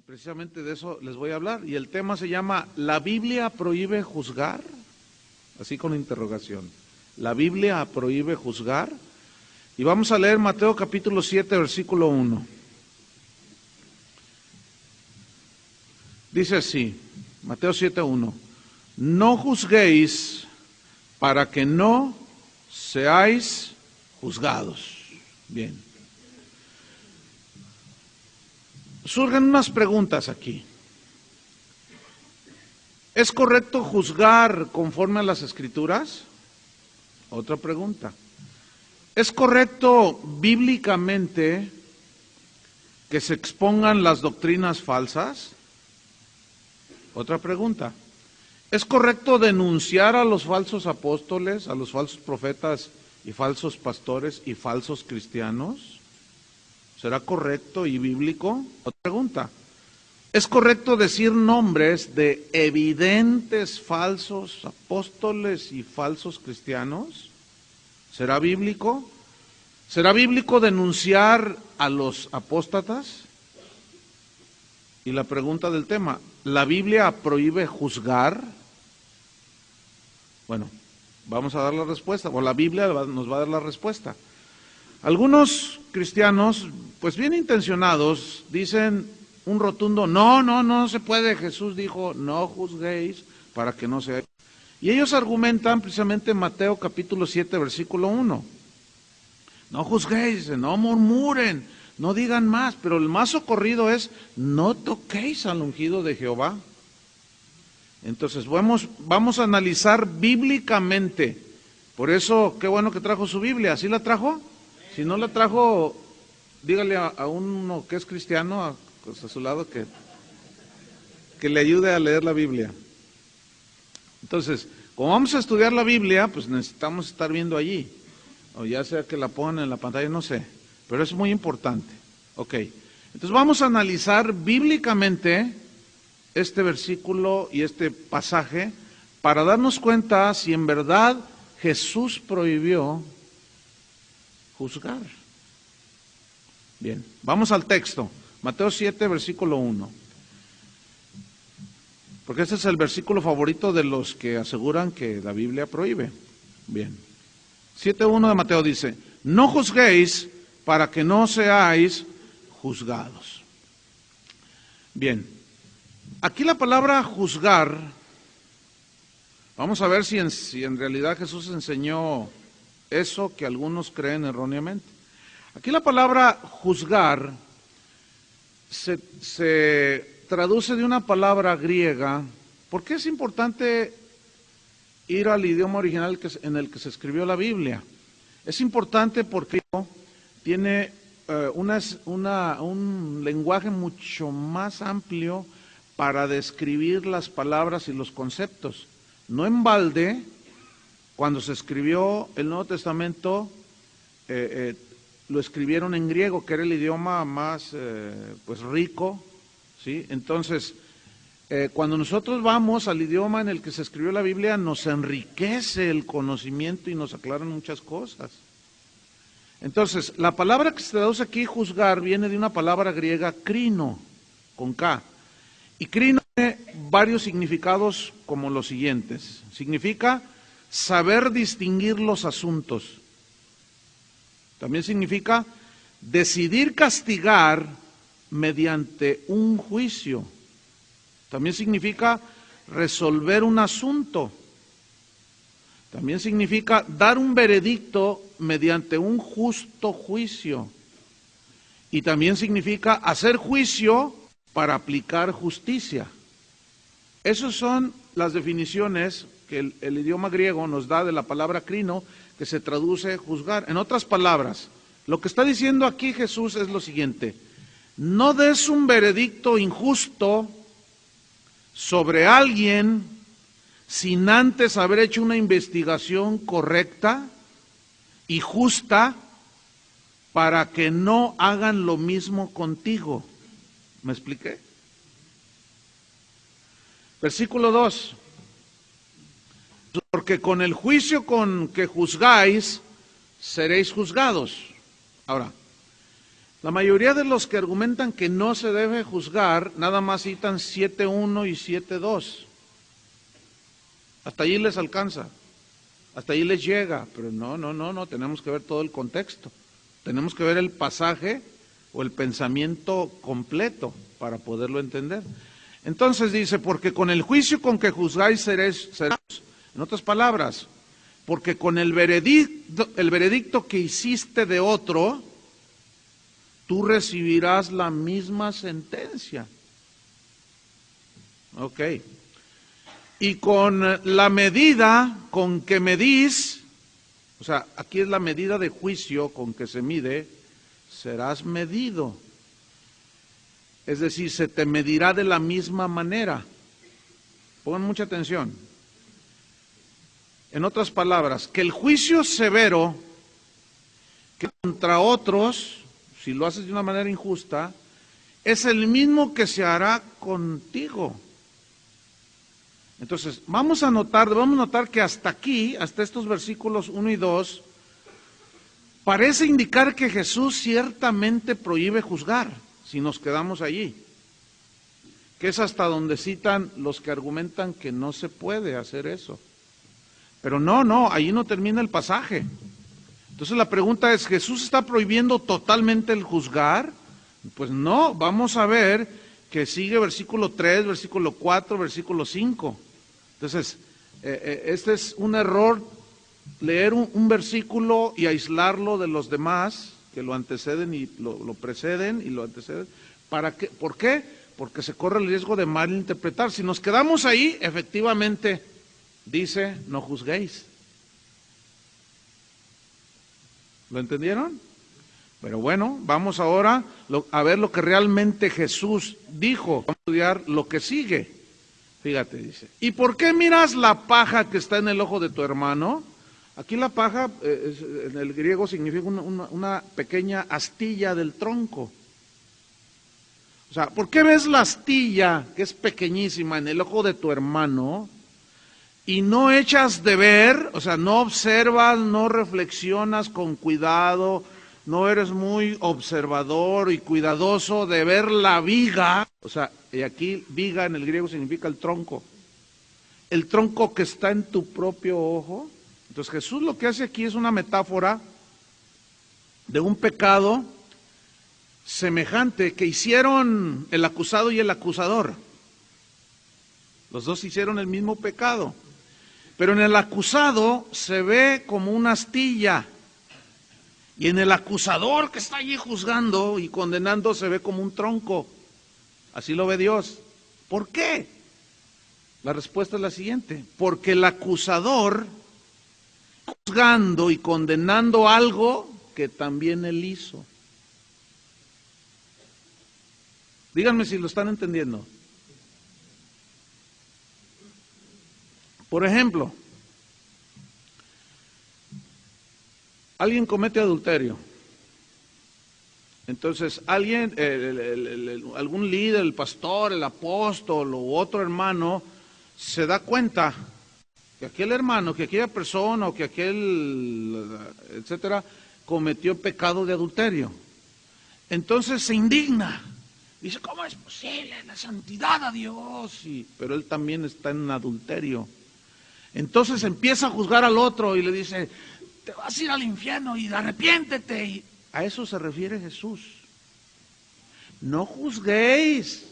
Precisamente de eso les voy a hablar. Y el tema se llama ¿La Biblia prohíbe juzgar? Así con interrogación. ¿La Biblia prohíbe juzgar? Y vamos a leer Mateo capítulo 7, versículo 1. Dice así, Mateo 7, 1. No juzguéis para que no seáis juzgados. Bien. Surgen unas preguntas aquí. ¿Es correcto juzgar conforme a las Escrituras? Otra pregunta. ¿Es correcto bíblicamente que se expongan las doctrinas falsas? Otra pregunta. ¿Es correcto denunciar a los falsos apóstoles, a los falsos profetas y falsos pastores y falsos cristianos? ¿Será correcto y bíblico? Otra pregunta. ¿Es correcto decir nombres de evidentes falsos apóstoles y falsos cristianos? ¿Será bíblico? ¿Será bíblico denunciar a los apóstatas? Y la pregunta del tema, ¿la Biblia prohíbe juzgar? Bueno, vamos a dar la respuesta, o la Biblia nos va a dar la respuesta. Algunos cristianos, pues bien intencionados, dicen un rotundo, no se puede. Jesús dijo, no juzguéis para que no seáis. Y ellos argumentan precisamente en Mateo capítulo 7, versículo 1. No juzguéis, no murmuren, no digan más, pero el más socorrido es, no toquéis al ungido de Jehová. Entonces vamos a analizar bíblicamente. Por eso, qué bueno que trajo su Biblia. ¿Sí la trajo? Si no la trajo, dígale a uno que es cristiano, a su lado, que le ayude a leer la Biblia. Entonces, como vamos a estudiar la Biblia, pues necesitamos estar viendo allí. O ya sea que la pongan en la pantalla, no sé. Pero es muy importante. Ok. Entonces vamos a analizar bíblicamente este versículo y este pasaje para darnos cuenta si en verdad Jesús prohibió juzgar. Bien, vamos al texto. Mateo 7, versículo 1. Porque este es el versículo favorito de los que aseguran que la Biblia prohíbe. Bien. 7:1 de Mateo dice, no juzguéis para que no seáis juzgados. Bien, aquí la palabra juzgar, vamos a ver si en realidad Jesús enseñó eso que algunos creen erróneamente. Aquí la palabra juzgar se traduce de una palabra griega. ¿Por qué es importante ir al idioma original en el que se escribió la Biblia? Es importante porque tiene un lenguaje mucho más amplio para describir las palabras y los conceptos. No en balde, cuando se escribió el Nuevo Testamento, lo escribieron en griego, que era el idioma más pues rico, ¿sí? Entonces, cuando nosotros vamos al idioma en el que se escribió la Biblia, nos enriquece el conocimiento y nos aclaran muchas cosas. Entonces, la palabra que se traduce aquí, juzgar, viene de una palabra griega, krino, con K. Y krino tiene varios significados como los siguientes. Significa saber distinguir los asuntos. También significa decidir castigar mediante un juicio. También significa resolver un asunto. También significa dar un veredicto mediante un justo juicio. Y también significa hacer juicio para aplicar justicia. Esas son las definiciones que el idioma griego nos da de la palabra krino, que se traduce juzgar. En otras palabras, lo que está diciendo aquí Jesús es lo siguiente: no des un veredicto injusto sobre alguien sin antes haber hecho una investigación correcta y justa para que no hagan lo mismo contigo. ¿Me expliqué? Versículo 2. Porque con el juicio con que juzgáis, seréis juzgados. Ahora, La mayoría de los que argumentan que no se debe juzgar, nada más citan 7.1 y 7.2. Hasta allí les alcanza, hasta allí les llega, pero no, tenemos que ver todo el contexto. Tenemos que ver el pasaje o el pensamiento completo para poderlo entender. Entonces dice, porque con el juicio con que juzgáis seréis. En otras palabras, porque con el veredicto que hiciste de otro, tú recibirás la misma sentencia. Ok. Y con la medida con que medís, o sea, aquí es la medida de juicio con que se mide, serás medido. Es decir, se te medirá de la misma manera. Pongan mucha atención. En otras palabras, que el juicio severo que contra otros, si lo haces de una manera injusta, es el mismo que se hará contigo. Entonces, vamos a notar que hasta aquí, hasta estos versículos 1 y 2, parece indicar que Jesús ciertamente prohíbe juzgar, si nos quedamos allí. Que es hasta donde citan los que argumentan que no se puede hacer eso. Pero no, allí no termina el pasaje. Entonces la pregunta es, ¿Jesús está prohibiendo totalmente el juzgar? Pues no, vamos a ver que sigue versículo 3, versículo 4, versículo 5. Entonces, este es un error, leer un versículo y aislarlo de los demás, que lo anteceden y lo preceden y lo anteceden. ¿Por qué? Porque se corre el riesgo de malinterpretar. Si nos quedamos ahí, efectivamente, dice, no juzguéis. ¿Lo entendieron? Pero bueno, vamos ahora a ver lo que realmente Jesús dijo. Vamos a estudiar lo que sigue. Fíjate, dice, ¿y por qué miras la paja que está en el ojo de tu hermano? Aquí la paja, en el griego, significa una pequeña astilla del tronco. O sea, ¿por qué ves la astilla, que es pequeñísima, en el ojo de tu hermano, y no echas de ver, o sea, no observas, no reflexionas con cuidado, no eres muy observador y cuidadoso de ver la viga? O sea, y aquí viga en el griego significa el tronco que está en tu propio ojo. Entonces Jesús lo que hace aquí es una metáfora de un pecado semejante que hicieron el acusado y el acusador. Los dos hicieron el mismo pecado, pero en el acusado se ve como una astilla, y en el acusador que está allí juzgando y condenando se ve como un tronco. Así lo ve Dios. ¿Por qué? La respuesta es la siguiente: porque el acusador juzgando y condenando algo que también él hizo. Díganme si lo están entendiendo. Por ejemplo, alguien comete adulterio. Entonces, alguien, algún líder, el pastor, el apóstol o otro hermano, se da cuenta que aquel hermano, que aquella persona o que aquel, etcétera, cometió pecado de adulterio. Entonces se indigna. Dice, ¿cómo es posible? La santidad a Dios. Pero él también está en adulterio. Entonces empieza a juzgar al otro y le dice, te vas a ir al infierno y arrepiéntete. Y a eso se refiere Jesús. No juzguéis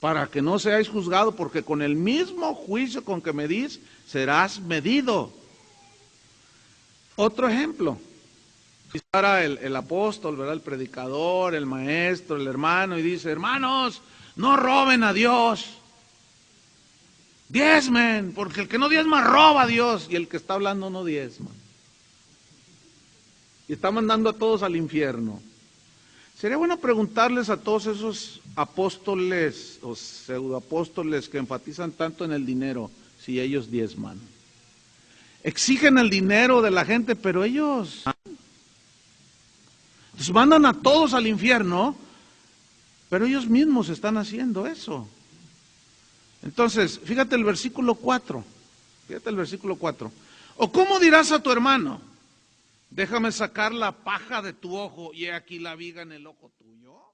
para que no seáis juzgados, porque con el mismo juicio con que medís, serás medido. Otro ejemplo. Si para el apóstol, ¿verdad? El predicador, el maestro, el hermano, y dice, hermanos, no roben a Dios. Diezmen, porque el que no diezma roba a Dios, y el que está hablando no diezma. Y está mandando a todos al infierno. Sería bueno preguntarles a todos esos apóstoles o pseudoapóstoles que enfatizan tanto en el dinero, si ellos diezman. Exigen el dinero de la gente, pero ellos mandan a todos al infierno, pero ellos mismos están haciendo eso. Entonces, fíjate el versículo 4. ¿O cómo dirás a tu hermano? Déjame sacar la paja de tu ojo y he aquí la viga en el ojo tuyo.